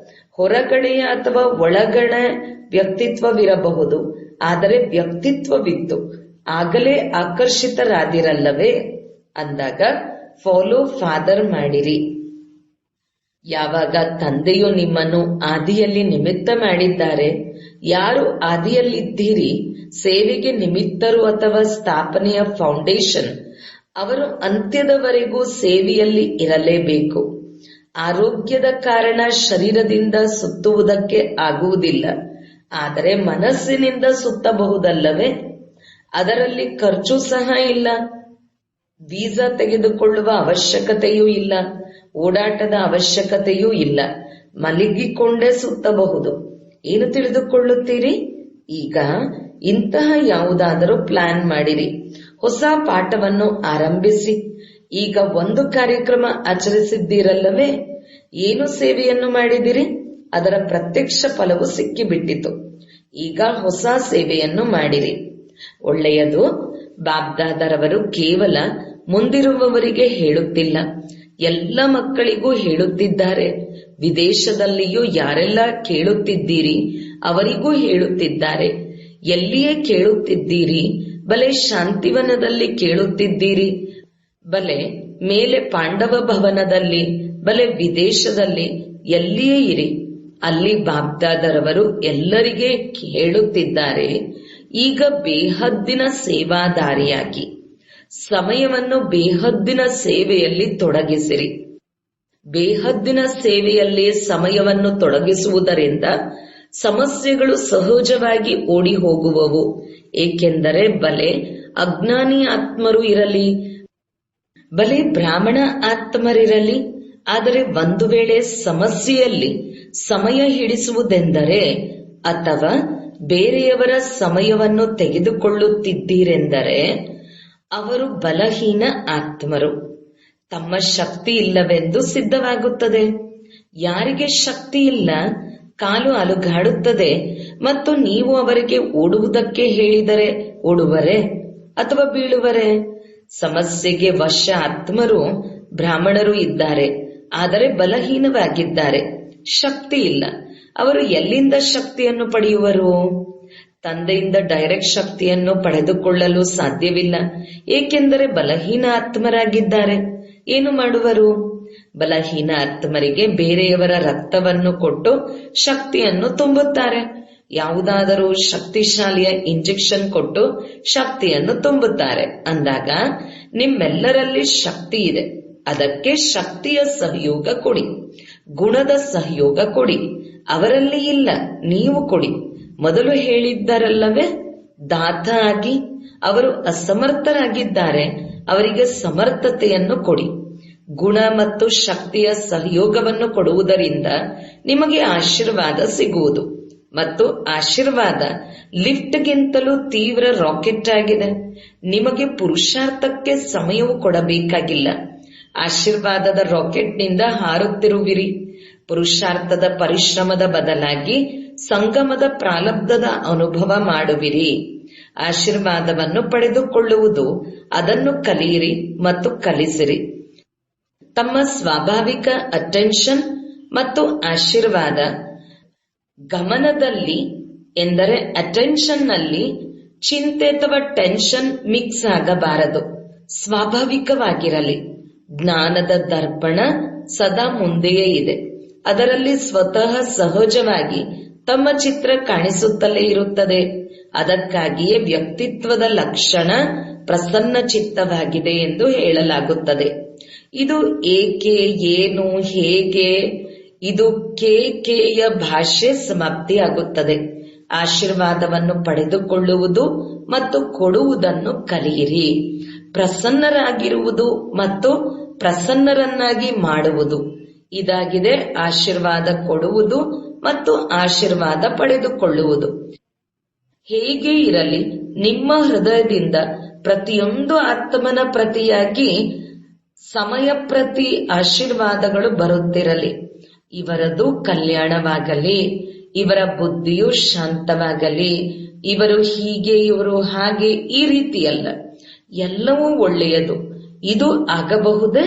ಹೊರಗಡೆಯ ಅಥವಾ ಒಳಗಡೆ ವ್ಯಕ್ತಿತ್ವವಿರಬಹುದು, ಆದರೆ ವ್ಯಕ್ತಿತ್ವವಿತ್ತು, ಆಗಲೇ ಆಕರ್ಷಿತರಾದಿರಲ್ಲವೇ? ಅಂದಾಗ ಫಾಲೋ ಫಾದರ್ ಮಾಡಿರಿ. ಯಾವಾಗ ತಂದೆಯು ನಿಮ್ಮನ್ನು ಆದಿಯಲ್ಲಿ ನಿಮಿತ್ತ ಮಾಡಿದ್ದಾರೆ, ಯಾರು ಆದಿಯಲ್ಲಿದ್ದೀರಿ, ಸೇವೆಗೆ ನಿಮಿತ್ತರು ಅಥವಾ ಸ್ಥಾಪನೆಯ ಫೌಂಡೇಶನ್, ಅವರು ಅಂತ್ಯದವರೆಗೂ ಸೇವೆಯಲ್ಲಿ ಇರಲೇಬೇಕು. ಆರೋಗ್ಯದ ಕಾರಣ ಶರೀರದಿಂದ ಸುತ್ತುವುದಕ್ಕೆ ಆಗುವುದಿಲ್ಲ, ಆದರೆ ಮನಸ್ಸಿನಿಂದ ಸುತ್ತಬಹುದಲ್ಲವೇ? ಅದರಲ್ಲಿ ಖರ್ಚು ಸಹ ಇಲ್ಲ, ವೀಸಾ ತೆಗೆದುಕೊಳ್ಳುವ ಅವಶ್ಯಕತೆಯೂ ಇಲ್ಲ, ಓಡಾಟದ ಅವಶ್ಯಕತೆಯೂ ಇಲ್ಲ. ಮಲಗಿಕೊಂಡೇ ಸುತ್ತಬಹುದು. ಏನು ತಿಳಿದುಕೊಳ್ಳುತ್ತೀರಿ? ಈಗ ಇಂತಹ ಯಾವುದಾದರೂ ಪ್ಲಾನ್ ಮಾಡಿರಿ, ಹೊಸ ಪಾಠವನ್ನು ಆರಂಭಿಸಿ. ಈಗ ಒಂದು ಕಾರ್ಯಕ್ರಮ ಆಚರಿಸಿದ್ದೀರಲ್ಲವೇ? ಏನು ಸೇವೆಯನ್ನು ಮಾಡಿದಿರಿ? ಅದರ ಪ್ರತ್ಯಕ್ಷ ಫಲವು ಸಿಕ್ಕಿಬಿಟ್ಟಿತು. ಈಗ ಹೊಸ ಸೇವೆಯನ್ನು ಮಾಡಿರಿ. ಒಳ್ಳೆಯದು. ಬಾಬ್ದಾದರವರು ಕೇವಲ ಮುಂದಿರುವವರಿಗೆ ಹೇಳುತ್ತಿಲ್ಲ, ಎಲ್ಲ ಮಕ್ಕಳಿಗೂ ಹೇಳುತ್ತಿದ್ದಾರೆ. ವಿದೇಶದಲ್ಲಿಯೂ ಯಾರೆಲ್ಲ ಕೇಳುತ್ತಿದ್ದೀರಿ ಅವರಿಗೂ ಹೇಳುತ್ತಿದ್ದಾರೆ. ಎಲ್ಲಿಯೇ ಕೇಳುತ್ತಿದ್ದೀರಿ, ಬಲೆ ಶಾಂತಿವನದಲ್ಲಿ ಕೇಳುತ್ತಿದ್ದೀರಿ, ಬಲೆ ಮೇಲೆ ಪಾಂಡವ ಭವನದಲ್ಲಿ, ಬಲೆ ವಿದೇಶದಲ್ಲಿ, ಎಲ್ಲಿಯೇ ಇರಿ, ಅಲ್ಲಿ ಬಾಬ್ದಾದರವರು ಎಲ್ಲರಿಗೆ ಹೇಳುತ್ತಿದ್ದಾರೆ. ಈಗ ಬೇಹದ್ದಿನ ಸೇವಾದಾರಿಯಾಗಿ ಸಮಯವನ್ನು ಬೇಹದ್ದಿನ ಸೇವೆಯಲ್ಲಿ ತೊಡಗಿಸಿರಿ. ಬೇಹದ್ದಿನ ಸೇವೆಯಲ್ಲಿ ಸಮಯವನ್ನು ತೊಡಗಿಸುವುದರಿಂದ ಸಮಸ್ಯೆಗಳು ಸಹಜವಾಗಿ ಓಡಿ ಹೋಗುವವು. ಏಕೆಂದರೆ ಬಲೆ ಅಜ್ಞಾನಿ ಆತ್ಮರು ಇರಲಿ, ಬಲೆ ಬ್ರಾಹ್ಮಣ ಆತ್ಮರಿರಲಿ, ಆದರೆ ಒಂದು ವೇಳೆ ಸಮಸ್ಯೆಯಲ್ಲಿ ಸಮಯ ಹಿಡಿಸುವುದೆಂದರೆ ಅಥವಾ ಬೇರೆಯವರ ಸಮಯವನ್ನು ತೆಗೆದುಕೊಳ್ಳುತ್ತಿದ್ದೀರೆಂದರೆ ಅವರು ಬಲಹೀನ ಆತ್ಮರು. ತಮ್ಮ ಶಕ್ತಿ ಇಲ್ಲವೆಂದು ಸಿದ್ಧವಾಗುತ್ತದೆ. ಯಾರಿಗೆ ಶಕ್ತಿ ಇಲ್ಲ, ಕಾಲು ಅಲುಗಾಡುತ್ತದೆ ಮತ್ತು ನೀವು ಅವರಿಗೆ ಓಡುವುದಕ್ಕೆ ಹೇಳಿದರೆ ಓಡುವರೆ ಅಥವಾ ಬೀಳುವರೆ? ಸಮಸ್ಯೆಗೆ ವಶ ಆತ್ಮರು ಬ್ರಾಹ್ಮಣರು ಇದ್ದಾರೆ, ಆದರೆ ಬಲಹೀನವಾಗಿದ್ದಾರೆ, ಶಕ್ತಿ ಇಲ್ಲ. ಅವರು ಎಲ್ಲಿಂದ ಶಕ್ತಿಯನ್ನು ಪಡೆಯುವರು? ತಂದೆಯಿಂದ ಡೈರೆಕ್ಟ್ ಶಕ್ತಿಯನ್ನು ಪಡೆದುಕೊಳ್ಳಲು ಸಾಧ್ಯವಿಲ್ಲ, ಏಕೆಂದರೆ ಬಲಹೀನ ಆತ್ಮರಾಗಿದ್ದಾರೆ. ಏನು ಮಾಡುವರು? ಬಲಹೀನ ಆತ್ಮರಿಗೆ ಬೇರೆಯವರ ರಕ್ತವನ್ನು ಕೊಟ್ಟು ಶಕ್ತಿಯನ್ನು ತುಂಬುತ್ತಾರೆ. ಯಾವುದಾದರೂ ಶಕ್ತಿಶಾಲಿಯ ಇಂಜೆಕ್ಷನ್ ಕೊಟ್ಟು ಶಕ್ತಿಯನ್ನು ತುಂಬುತ್ತಾರೆ. ಅಂದಾಗ ನಿಮ್ಮೆಲ್ಲರಲ್ಲಿ ಶಕ್ತಿ ಇದೆ, ಅದಕ್ಕೆ ಶಕ್ತಿಯ ಸಹಯೋಗ ಕೊಡಿ, ಗುಣದ ಸಹಯೋಗ ಕೊಡಿ. ಅವರಲ್ಲಿ ಇಲ್ಲ, ನೀವು ಕೊಡಿ. ಮೊದಲು ಹೇಳಿದ್ದರಲ್ಲವೇ, ದಾತ ಆಗಿ. ಅವರು ಅಸಮರ್ಥರಾಗಿದ್ದಾರೆ, ಅವರಿಗೆ ಸಮರ್ಥತೆಯನ್ನು ಕೊಡಿ. ಗುಣ ಮತ್ತು ಶಕ್ತಿಯ ಸಹಯೋಗವನ್ನು ಕೊಡುವುದರಿಂದ ನಿಮಗೆ ಆಶೀರ್ವಾದ ಸಿಗುವುದು. ಮತ್ತು ಆಶೀರ್ವಾದ ಲಿಫ್ಟ್ಗಿಂತಲೂ ತೀವ್ರ ರಾಕೆಟ್ ಆಗಿದೆ. ನಿಮಗೆ ಪುರುಷಾರ್ಥಕ್ಕೆ ಸಮಯವು ಕೊಡಬೇಕಾಗಿಲ್ಲ. ಆಶೀರ್ವಾದದ ರಾಕೆಟ್ನಿಂದ ಹಾರುತ್ತಿರುವಿರಿ. ಪುರುಷಾರ್ಥದ ಪರಿಶ್ರಮದ ಬದಲಾಗಿ ಸಂಗಮದ ಪ್ರಾರಬ್ಧದ ಅನುಭವ ಮಾಡುವಿರಿ. ಆಶೀರ್ವಾದವನ್ನು ಪಡೆದುಕೊಳ್ಳುವುದು, ಅದನ್ನು ಕಲಿಯಿರಿ ಮತ್ತು ಕಲಿಸಿರಿ. ತಮ್ಮ ಸ್ವಾಭಾವಿಕ ಅಟೆನ್ಷನ್ ಮತ್ತು ಆಶೀರ್ವಾದ ಗಮನದಲ್ಲಿ ಎಂದರೆ ಅಟೆನ್ಷನ್ ನಲ್ಲಿ ಚಿಂತೆ ಅಥವಾ ಟೆನ್ಷನ್ ಮಿಕ್ಸ್ ಆಗಬಾರದು. ಸ್ವಾಭಾವಿಕವಾಗಿರಲಿ. ಜ್ಞಾನದ ದರ್ಪಣ ಸದಾ ಮುಂದೆಯೇ ಇದೆ. ಅದರಲ್ಲಿ ಸ್ವತಃ ಸಹಜವಾಗಿ ತಮ್ಮ ಚಿತ್ರ ಕಾಣಿಸುತ್ತಲೇ ಇರುತ್ತದೆ. ಅದಕ್ಕಾಗಿಯೇ ವ್ಯಕ್ತಿತ್ವದ ಲಕ್ಷಣ ಪ್ರಸನ್ನ ಚಿತ್ತವಾಗಿದೆ ಎಂದು ಹೇಳಲಾಗುತ್ತದೆ. ಇದು ಏಕೆ, ಏನು, ಹೇಗೆ, ಇದು ಕೇಯ ಭಾಷೆ ಸಮಾಪ್ತಿಯಾಗುತ್ತದೆ. ಆಶೀರ್ವಾದವನ್ನು ಪಡೆದುಕೊಳ್ಳುವುದು ಮತ್ತು ಕೊಡುವುದನ್ನು ಕಲಿಯಿರಿ. ಪ್ರಸನ್ನರಾಗಿರುವುದು ಮತ್ತು ಪ್ರಸನ್ನರನ್ನಾಗಿ ಮಾಡುವುದು, ಇದಾಗಿದೆ ಆಶೀರ್ವಾದ ಕೊಡುವುದು ಮತ್ತು ಆಶೀರ್ವಾದ ಪಡೆದುಕೊಳ್ಳುವುದು. ಹೇಗೆ ಇರಲಿ, ನಿಮ್ಮ ಹೃದಯದಿಂದ ಪ್ರತಿಯೊಂದು ಆತ್ಮನ ಪ್ರತಿಯಾಗಿ ಸಮಯ ಪ್ರತಿ ಆಶೀರ್ವಾದಗಳು ಬರುತ್ತಿರಲಿ. ಇವರದು ಕಲ್ಯಾಣವಾಗಲಿ, ಇವರ ಬುದ್ಧಿಯು ಶಾಂತವಾಗಲಿ, ಇವರು ಹೀಗೆ ಇವರು ಹಾಗೆ, ಈ ರೀತಿಯಲ್ಲ. ಎಲ್ಲವೂ ಒಳ್ಳೆಯದು. ಇದು ಆಗಬಹುದೇ?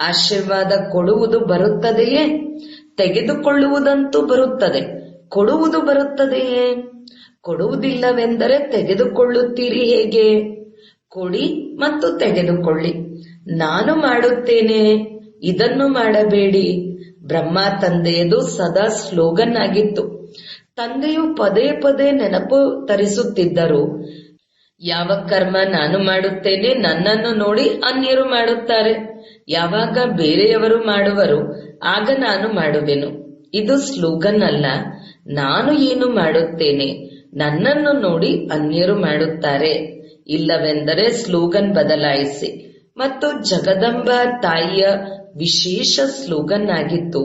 ಆಶೀರ್ವಾದ ಕೊಡುವುದು ಬರುತ್ತದೆಯೇ? ತೆಗೆದುಕೊಳ್ಳುವುದಂತೂ ಬರುತ್ತದೆ. ಕೊಡುವುದು ಬರುತ್ತದೆಯೇ? ಕೊಡುವುದಿಲ್ಲವೆಂದರೆ ತೆಗೆದುಕೊಳ್ಳುತ್ತೀರಿ ಹೇಗೆ? ಕೊಡಿ ಮತ್ತು ತೆಗೆದುಕೊಳ್ಳಿ. ನಾನು ಮಾಡುತ್ತೇನೆ, ಇದನ್ನು ಮಾಡಬೇಡಿ. ಬ್ರಹ್ಮ ತಂದೆಯದು ಸದಾ ಸ್ಲೋಗನ್ ಆಗಿತ್ತು. ತಂದೆಯು ಪದೇ ಪದೇ ನೆನಪು ತರಿಸುತ್ತಿದ್ದರು. ಯಾವ ಕರ್ಮ ನಾನು ಮಾಡುತ್ತೇನೆ, ನನ್ನನ್ನು ನೋಡಿ ಅನ್ಯರು ಮಾಡುತ್ತಾರೆ. ಯಾವಾಗ ಬೇರೆಯವರು ಮಾಡುವರು, ಆಗ ನಾನು ಮಾಡುವೆನು. ಇದು ಸ್ಲೋಗನ್ ಅಲ್ಲ. ನಾನು ಏನು ಮಾಡುತ್ತೇನೆ, ನನ್ನನ್ನು ನೋಡಿ ಅನ್ಯರು ಮಾಡುತ್ತಾರೆ. ಇಲ್ಲವೆಂದರೆ ಸ್ಲೋಗನ್ ಬದಲಾಯಿಸಿ. ಮತ್ತು ಜಗದಂಬ ತಾಯಿಯ ವಿಶೇಷ ಸ್ಲೋಗನ್ ಆಗಿತ್ತು,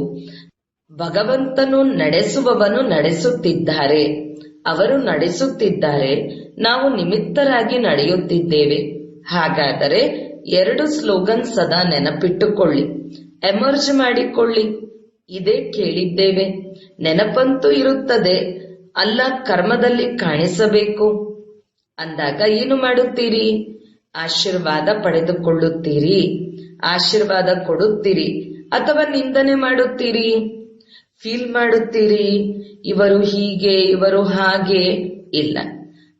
ಭಗವಂತನು ನಡೆಸುವವನು ನಡೆಸುತ್ತಿದ್ದಾರೆ. ಅವರು ನಡೆಸುತ್ತಿದ್ದಾರೆ, ನಾವು ನಿಮಿತ್ತರಾಗಿ ನಡೆಯುತ್ತಿದ್ದೇವೆ. ಹಾಗಾದರೆ 2 ಸ್ಲೋಗನ್ ಸದಾ ನೆನಪಿಟ್ಟುಕೊಳ್ಳಿ, ಎಮರ್ಜ್ ಮಾಡಿಕೊಳ್ಳಿ. ಇದೇ ಕೇಳಿದ್ದೇವೆ. ನೆನಪಂತೂ ಇರುತ್ತದೆ, ಅಲ್ಲ ಕರ್ಮದಲ್ಲಿ ಕಾಣಿಸಬೇಕು. ಅಂದಾಗ ಏನು ಮಾಡುತ್ತೀರಿ? ಆಶೀರ್ವಾದ ಪಡೆದುಕೊಳ್ಳುತ್ತೀರಿ, ಆಶೀರ್ವಾದ ಕೊಡುತ್ತೀರಿ, ಅಥವಾ ನಿಂದನೆ ಮಾಡುತ್ತೀರಿ? ಫೀಲ್ ಮಾಡುತ್ತೀರಿ, ಇವರು ಹೀಗೆ ಇವರು ಹಾಗೆ. ಇಲ್ಲ,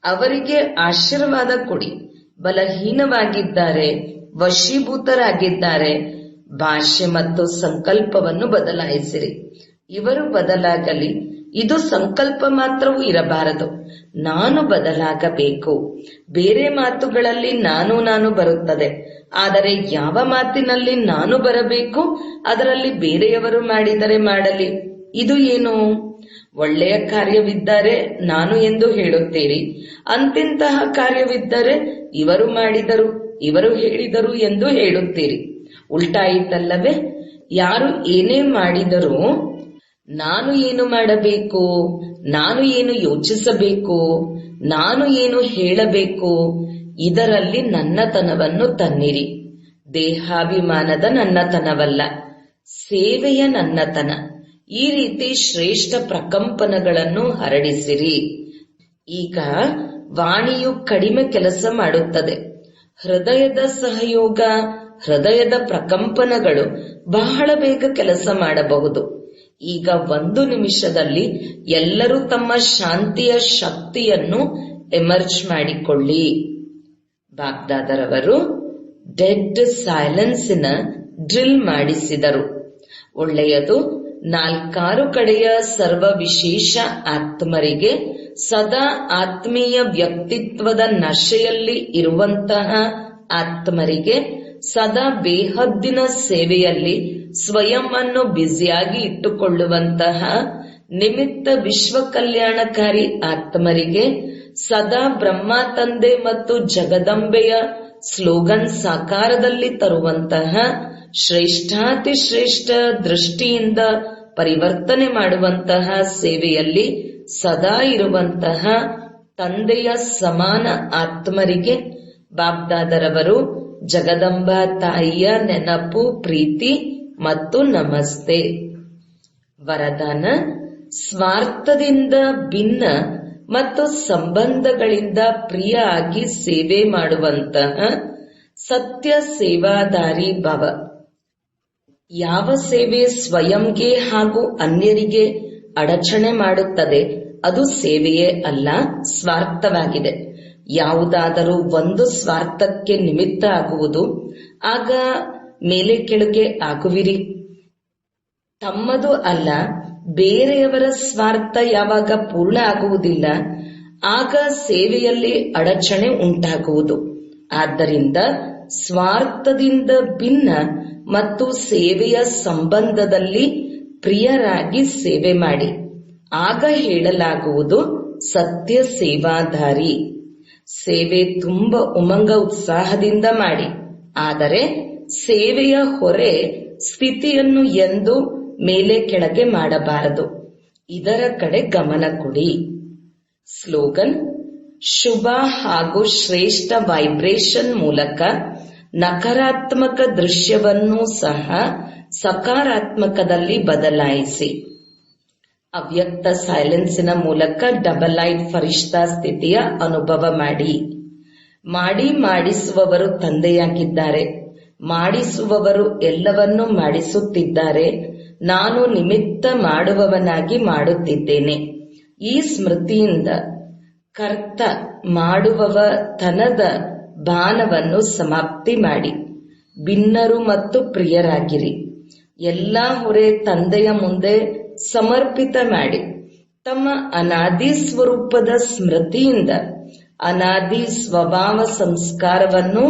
ಅವರಿಗೆ ಆಶೀರ್ವಾದ ಕೊಡಿ. ಬಲಹೀನವಾಗಿದ್ದಾರೆ, ವಶೀಭೂತರಾಗಿದ್ದಾರೆ. ಭಾಷೆ ಮತ್ತು ಸಂಕಲ್ಪವನ್ನು ಬದಲಾಯಿಸಿರಿ. ಇವರು ಬದಲಾಗಲಿ. ಇದು ಸಂಕಲ್ಪ ಮಾತ್ರವೂ ಇರಬಾರದು. ನಾನು ಬದಲಾಗಬೇಕು. ಬೇರೆ ಮಾತುಗಳಲ್ಲಿ ನಾನು ಬರುತ್ತದೆ, ಆದರೆ ಯಾವ ಮಾತಿನಲ್ಲಿ ನಾನು ಬರಬೇಕು, ಅದರಲ್ಲಿ ಬೇರೆಯವರು ಮಾಡಿದರೆ ಮಾಡಲಿ. ಇದು ಏನು? ಒಳ್ಳೆಯ ಕಾರ್ಯವಿದ್ದರೆ ನಾನು ಎಂದು ಹೇಳುತ್ತೀರಿ, ಅಂತಿಂತಹ ಕಾರ್ಯವಿದ್ದರೆ ಇವರು ಮಾಡಿದರು, ಇವರು ಹೇಳಿದರು ಎಂದು ಹೇಳುತ್ತೀರಿ. ಉಲ್ಟಾಯಿತಲ್ಲವೇ? ಯಾರು ಏನೇ ಮಾಡಿದರೂ ನಾನು ಏನು ಮಾಡಬೇಕು, ನಾನು ಏನು ಯೋಚಿಸಬೇಕು, ನಾನು ಏನು ಹೇಳಬೇಕು, ಇದರಲ್ಲಿ ನನ್ನತನವನ್ನು ತನ್ನಿರಿ. ದೇಹಾಭಿಮಾನದ ನನ್ನತನವಲ್ಲ, ಸೇವೆಯ ನನ್ನತನ. ಈ ರೀತಿ ಶ್ರೇಷ್ಠ ಪ್ರಕಂಪನಗಳನ್ನು ಹರಡಿಸಿರಿ. ಈಗ ವಾಣಿಯು ಕಡಿಮೆ ಕೆಲಸ ಮಾಡುತ್ತದೆ. ಹೃದಯದ ಸಹಯೋಗ, ಹೃದಯದ ಪ್ರಕಂಪನಗಳು ಬಹಳ ಬೇಗ ಕೆಲಸ ಮಾಡಬಹುದು. ಈಗ 1 ನಿಮಿಷದಲ್ಲಿ ಎಲ್ಲರೂ ತಮ್ಮ ಶಾಂತಿಯ ಶಕ್ತಿಯನ್ನು ಎಮರ್ಜ್ ಮಾಡಿಕೊಳ್ಳಿ. ಬಾಗ್ದಾದರವರು ಡೆಡ್ ಸೈಲೆನ್ಸಿನ ಡ್ರಿಲ್ ಮಾಡಿಸಿದರು. ಒಳ್ಳೆಯದು. 4 ಕಡೆಯ ಸರ್ವ ವಿಶೇಷ ಆತ್ಮರಿಗೆ ಸದಾ ಆತ್ಮೀಯ ವ್ಯಕ್ತಿತ್ವದ ನಶೆಯಲ್ಲಿ ಇರುವಂತಹ ಆತ್ಮರಿಗೆ ಸದಾ ಬೇಹದ್ದಿನ ಸೇವೆಯಲ್ಲಿ ಸ್ವಯಂ ಅನ್ನು ಬ್ಯುಸಿಯಾಗಿ ಇಟ್ಟುಕೊಳ್ಳುವಂತಹ ನಿಮಿತ್ತ ವಿಶ್ವ ಕಲ್ಯಾಣಕಾರಿ ಆತ್ಮರಿಗೆ ಸದಾ ಬ್ರಹ್ಮ ತಂದೆ ಮತ್ತು ಜಗದಂಬೆಯ ಸ್ಲೋಗನ್ ಸಾಕಾರದಲ್ಲಿ ತರುವಂತಹ ಶ್ರೇಷ್ಠಾತಿ ಶ್ರೇಷ್ಠ ದೃಷ್ಟಿಯಿಂದ ಪರಿವರ್ತನೆ ಮಾಡುವಂತಹ ಸೇವೆಯಲ್ಲಿ ಸದಾ ಇರುವಂತಹ ತಂದೆಯ ಸಮಾನ ಆತ್ಮರಿಗೆ ಬಾಬ್ದಾದರವರು ಜಗದಂಬಾ ತಾಯಿಯ ನೆನಪು, ಪ್ರೀತಿ ಮತ್ತು ನಮಸ್ತೆ. ವರದಾನ: ಸ್ವಾರ್ಥದಿಂದ ಭಿನ್ನ ಮತ್ತು ಸಂಬಂಧಗಳಿಂದ ಪ್ರಿಯ ಆಗಿ ಸೇವೆ ಮಾಡುವಂತಹ ಸತ್ಯ ಸೇವಾದಾರಿ ಭವ. ಯಾವ ಸೇವೆ ಸ್ವಯಂಗೆ ಹಾಗೂ ಅನ್ಯರಿಗೆ ಅಡಚಣೆ ಮಾಡುತ್ತದೆ ಅದು ಸೇವೆಯೇ ಅಲ್ಲ, ಸ್ವಾರ್ಥವಾಗಿದೆ. ಯಾವುದಾದರೂ ಒಂದು ಸ್ವಾರ್ಥಕ್ಕೆ ನಿಮಿತ್ತ ಆಗುವುದು, ಆಗ ಮೇಲೆ ಕೆಳಗೆ ಆಗುವಿರಿ. ತಮ್ಮದು ಅಲ್ಲ ಬೇರೆಯವರ ಸ್ವಾರ್ಥ ಯಾವಾಗ ಪೂರ್ಣ ಆಗುವುದಿಲ್ಲ, ಆಗ ಸೇವೆಯಲ್ಲಿ ಅಡಚಣೆ ಉಂಟಾಗುವುದು. ಆದ್ದರಿಂದ ಸ್ವಾರ್ಥದಿಂದ ಭಿನ್ನ ಮತ್ತು ಸೇವೆಯ ಸಂಬಂಧದಲ್ಲಿ ಪ್ರಿಯರಾಗಿ ಸೇವೆ ಮಾಡಿ. ಆಗ ಹೇಳಲಾಗುವುದು ಸತ್ಯ ಸೇವಾದಾರಿ. ಸೇವೆ ತುಂಬ ಉಮಂಗ ಉತ್ಸಾಹದಿಂದ ಮಾಡಿ, ಆದರೆ ಸೇವೆಯ ಹೊರೆ ಸ್ಥಿತಿಯನ್ನು ಎಂದು ಮೇಲೆ ಕೆಳಗೆ ಮಾಡಬಾರದು. ಇದರ ಕಡೆ ಗಮನ ಕೊಡಿ. ಸ್ಲೋಗನ್: ಶುಭ ಹಾಗೂ ಶ್ರೇಷ್ಠ ವೈಬ್ರೇಷನ್ ಮೂಲಕ ನಕಾರಾತ್ಮಕ ದೃಶ್ಯವನ್ನು ಸಹ ಸಕಾರಾತ್ಮಕದಲ್ಲಿ ಬದಲಾಯಿಸಿ. ಅವ್ಯಕ್ತ ಸೈಲೆನ್ಸಿನ ಮೂಲಕ ಡಬಲ್ ಲೈಟ್ ಫರಿಷ್ಠಾ ಸ್ಥಿತಿಯ ಅನುಭವ ಮಾಡಿ. ಮಾಡಿಸುವವರು ತಂದೆಯಾಗಿದ್ದಾರೆ. ಮಾಡಿಸುವವರು ಎಲ್ಲವನ್ನೂ ಮಾಡಿಸುತ್ತಿದ್ದಾರೆ. ನಾನು ನಿಮಿತ್ತ ಮಾಡುವವನಾಗಿ ಮಾಡುತ್ತಿದ್ದೇನೆ. ಈ ಸ್ಮೃತಿಯಿಂದ ಕರ್ತ ಮಾಡುವವ ತನದ ಬಾಣವನ್ನು ಸಮಾಪ್ತಿ ಮಾಡಿ ಭಿನ್ನರು ಮತ್ತು ಪ್ರಿಯರಾಗಿರಿ. ಎಲ್ಲ ಹೊರೆ ತಂದೆಯ ಮುಂದೆ ಸಮರ್ಪಿತ ಮಾಡಿ. ತಮ್ಮ ಅನಾದಿ ಸ್ವರೂಪದ ಸ್ಮೃತಿಯಿಂದ ಅನಾದಿ ಸ್ವಭಾವ ಸಂಸ್ಕಾರವನ್ನು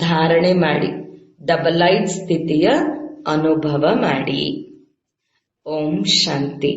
ಧಾರಣೆ ಮಾಡಿ ಡಬಲ್ ಲೈಟ್ ಸ್ಥಿತಿಯ ಅನುಭವ ಮಾಡಿ. ಓಂ ಶಾಂತಿ.